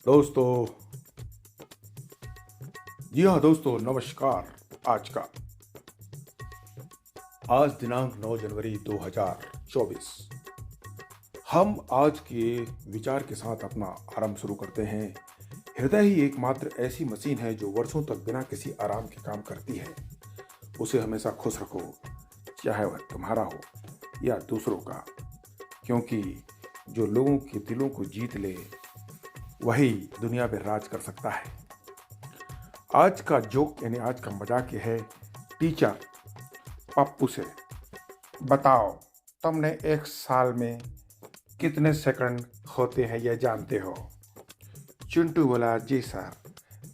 दोस्तों, जी हाँ दोस्तों, नमस्कार। आज दिनांक 9 जनवरी 2024। हम आज के विचार के साथ अपना आरंभ शुरू करते हैं। हृदय ही एकमात्र ऐसी मशीन है जो वर्षों तक बिना किसी आराम के काम करती है। उसे हमेशा खुश रखो, चाहे वह तुम्हारा हो या दूसरों का, क्योंकि जो लोगों के दिलों को जीत ले वही दुनिया पे राज कर सकता है। आज का जोक यानी आज का मजाक ये है। टीचर पप्पू से, बताओ तुमने एक साल में कितने सेकंड होते हैं ये जानते हो? चिंटू बोला, जी सर,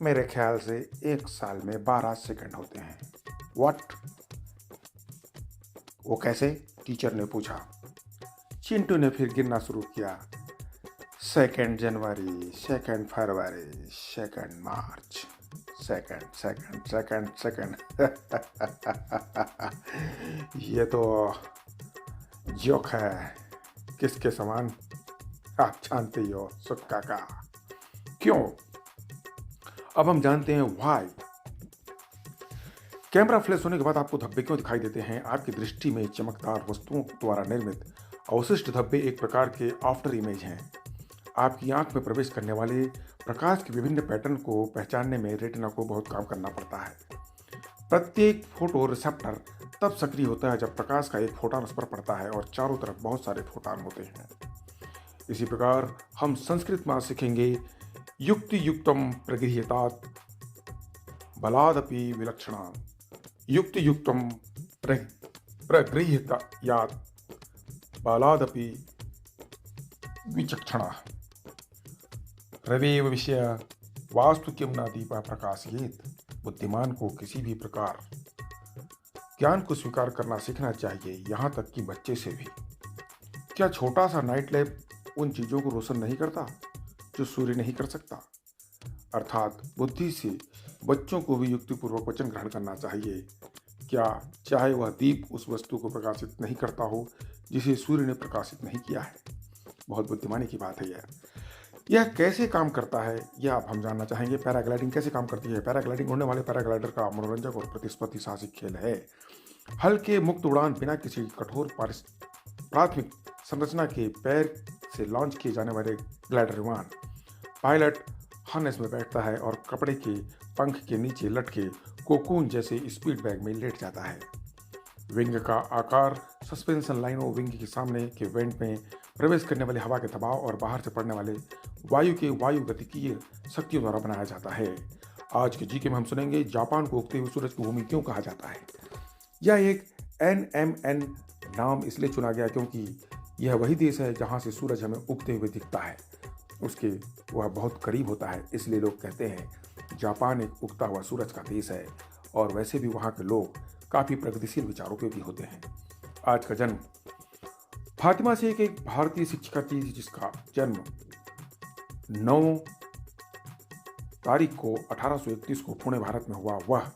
मेरे ख्याल से एक साल में 12 सेकंड होते हैं। व्हाट? वो कैसे? टीचर ने पूछा। चिंटू ने फिर गिनना शुरू किया। 2 जनवरी, 2 फरवरी, 2 मार्च, सेकंड सेकंड सेकंड सेकंड। ये तो जोक है। किसके समान? आप जानते ही हो, सुक्का का। क्यों? अब हम जानते हैं व्हाई। कैमरा फ्लैश होने के बाद आपको धब्बे क्यों दिखाई देते हैं? आपकी दृष्टि में चमकदार वस्तुओं द्वारा निर्मित अवशिष्ट धब्बे एक प्रकार के आफ्टर इमेज हैं। आपकी आंख में प्रवेश करने वाले प्रकाश के विभिन्न पैटर्न को पहचानने में रेटिना को बहुत काम करना पड़ता है। प्रत्येक फोटो रिसेप्टर तब सक्रिय होता है जब प्रकाश का एक फोटॉन उस पर पड़ता है और चारों तरफ बहुत सारे फोटॉन होते हैं। इसी प्रकार हम संस्कृत में सीखेंगे, युक्ति युक्तम प्रगृह्यतात् बलादपि विलक्षणा, युक्ति युक्तम प्रगृह्यतात् बलादपि विचक्षणा, रवेव विषय वास्तु किम न दीपा प्रकाशयेत। बुद्धिमान को किसी भी प्रकार ज्ञान को स्वीकार करना सीखना चाहिए, यहाँ तक कि बच्चे से भी। क्या छोटा सा नाइट लैम्प उन चीज़ों को रोशन नहीं करता जो सूर्य नहीं कर सकता? अर्थात बुद्धि से बच्चों को भी युक्तिपूर्वक वचन ग्रहण करना चाहिए, क्या चाहे वह दीप उस वस्तु को प्रकाशित नहीं करता हो जिसे सूर्य ने प्रकाशित नहीं किया है। बहुत बुद्धिमानी की बात है यह कैसे काम करता है यह अब हम जानना चाहेंगे। पैराग्लाइडिंग कैसे काम करती है? पैराग्लाइडिंग उड़ने वाले पैराग्लाइडर का मनोरंजक और प्रतिस्पर्धी साहसिक खेल है। हल्के मुक्त उड़ान बिना किसी कठोर प्राथमिक संरचना के पैर से लॉन्च किए जाने वाले ग्लाइडर विमान। पायलट हार्नेस में बैठता है और कपड़े के पंख के नीचे लटके कोकून जैसे स्पीड बैग में लेट जाता है। विंग का आकार सस्पेंशन लाइनों, विंग के सामने के वेंट में प्रवेश करने वाले हवा के दबाव और बाहर से पड़ने वाले वायु के वायु गतिकीय शक्तियों द्वारा बनाया जाता है। आज के जीके में हम सुनेंगे, जापान को उगते हुए सूरज की भूमि क्यों कहा जाता है। यह एक NMN नाम इसलिए चुना गया क्योंकि यह वही देश है जहां से सूरज हमें उगते हुए दिखता है। उसके वह बहुत करीब होता है, इसलिए लोग कहते हैं जापान एक उगता हुआ सूरज का देश है। और वैसे भी वहाँ के लोग काफ़ी प्रगतिशील विचारों के भी होते हैं। आज का जन्म फातिमा शेख एक भारतीय शिक्षिका थी जिसका जन्म 9 तारीख को 1831 को पुणे भारत में हुआ। वह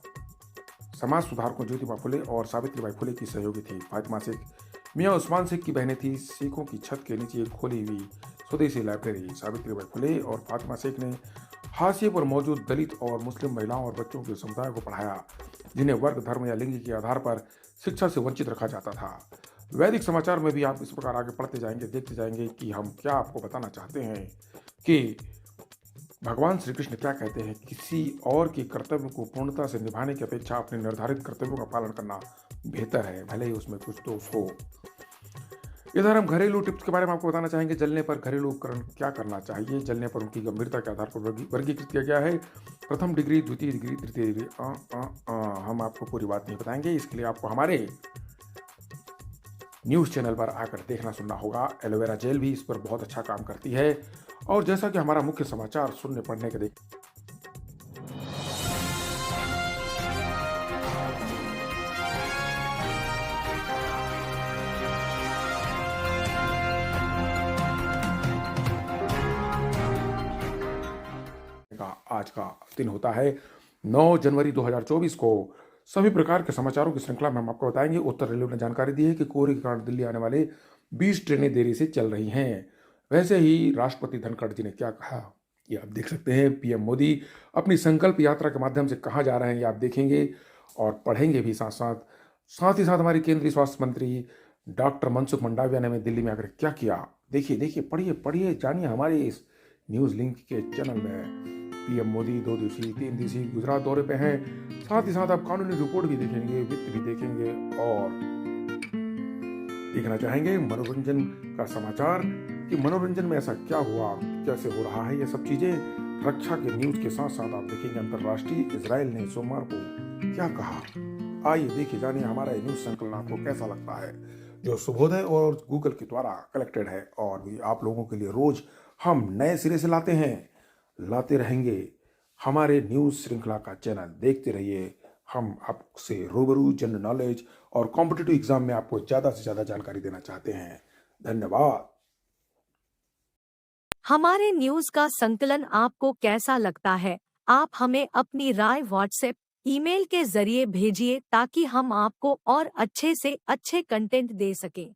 समाज सुधारकों ज्योतिबा फुले और सावित्रीबाई फुले की सहयोगी थी। फातिमा शेख मियां उस्मान शेख की बहनें थी। शेखों की छत के नीचे एक खोली हुई स्वदेशी लाइब्रेरी। सावित्रीबाई फुले और फातिमा शेख ने हाशिए पर मौजूद दलित और मुस्लिम महिलाओं और बच्चों के समुदाय को पढ़ाया जिन्हें वर्ग, धर्म या लिंग के आधार पर शिक्षा से वंचित रखा जाता था। वैदिक समाचार में भी आप इस प्रकार आगे पढ़ते जाएंगे, देखते जाएंगे कि हम क्या आपको बताना चाहते हैं कि भगवान श्री कृष्ण क्या कहते हैं। किसी और के कर्तव्य को पूर्णता से निभाने की अपेक्षा अपने निर्धारित कर्तव्यों का पालन करना बेहतर है, भले ही उसमें कुछ दोष हो। इधर हम घरेलू टिप्स के बारे में आपको बताना चाहेंगे। जलने पर घरेलू उपकरण क्या करना चाहिए। जलने पर उनकी गंभीरता के आधार पर वर्गीकृत किया गया है। प्रथम डिग्री, द्वितीय डिग्री, तृतीय डिग्री। हम आपको पूरी बात नहीं बताएंगे, इसके लिए आपको हमारे न्यूज़ चैनल पर आकर देखना सुनना होगा। एलोवेरा जेल भी इस पर बहुत अच्छा काम करती है। और जैसा कि हमारा मुख्य समाचार सुनने पढ़ने के आज का दिन होता है 9 जनवरी 2024 को। सभी प्रकार के समाचारों की श्रृंखला में हम आपको बताएंगे। उत्तर रेलवे ने जानकारी दी है कि कोहरे के कारण दिल्ली आने वाले 20 ट्रेनें देरी से चल रही हैं। वैसे ही राष्ट्रपति धनखड़ जी ने क्या कहा, ये आप देख सकते हैं पीएम मोदी अपनी संकल्प यात्रा के माध्यम से कहाँ जा रहे हैं, ये आप देखेंगे और पढ़ेंगे भी साथ साथ। साथ ही साथ हमारी केंद्रीय स्वास्थ्य मंत्री डॉक्टर मनसुख मंडाविया ने हमें दिल्ली में आकर क्या किया, देखिए देखिए, पढ़िए पढ़िए, जानिए हमारे इस न्यूज़ लिंक के चैनल में। पीएम मोदी 2 दिवसीय 3 दिवसीय गुजरात दौरे पे हैं। साथ ही साथ आप कानूनी रिपोर्ट भी देखेंगे, वित्त भी देखेंगे और देखना चाहेंगे मनोरंजन का समाचार कि मनोरंजन में ऐसा क्या हुआ, कैसे हो रहा है ये सब चीज़ें। रक्षा के न्यूज़ के साथ साथ आप देखेंगे अंतर्राष्ट्रीय इजराइल ने सोमवार को क्या कहा। आइए देखिए जानिए हमारा ये न्यूज़ संकलन आपको कैसा लगता है, जो शुभोदय और गूगल के द्वारा कलेक्टेड है और भी आप लोगों के लिए रोज हम नए सिरे से लाते रहेंगे। हमारे न्यूज़ श्रृंखला का चैनल देखते रहिए। हम आपसे रूबरू जनरल नॉलेज और कॉम्पिटिटिव एग्जाम में आपको ज़्यादा से ज़्यादा जानकारी देना चाहते हैं। धन्यवाद। हमारे न्यूज का संकलन आपको कैसा लगता है? आप हमें अपनी राय व्हाट्सएप, ईमेल के जरिए भेजिए ताकि हम आपको और अच्छे से अच्छे कंटेंट दे सकें।